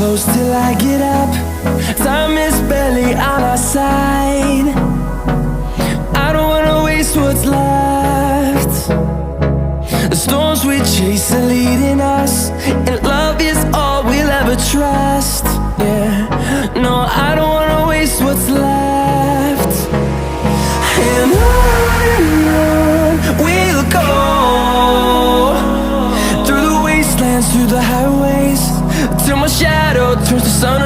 close till I get up. Time is barely on our side. I don't wanna waste what's left. The storms we chase are leading us, and love is all we'll ever trust. Yeah, no, I don't wanna waste what's left. And on we'll go, through the wastelands, through the highways, till my shadow turns to sun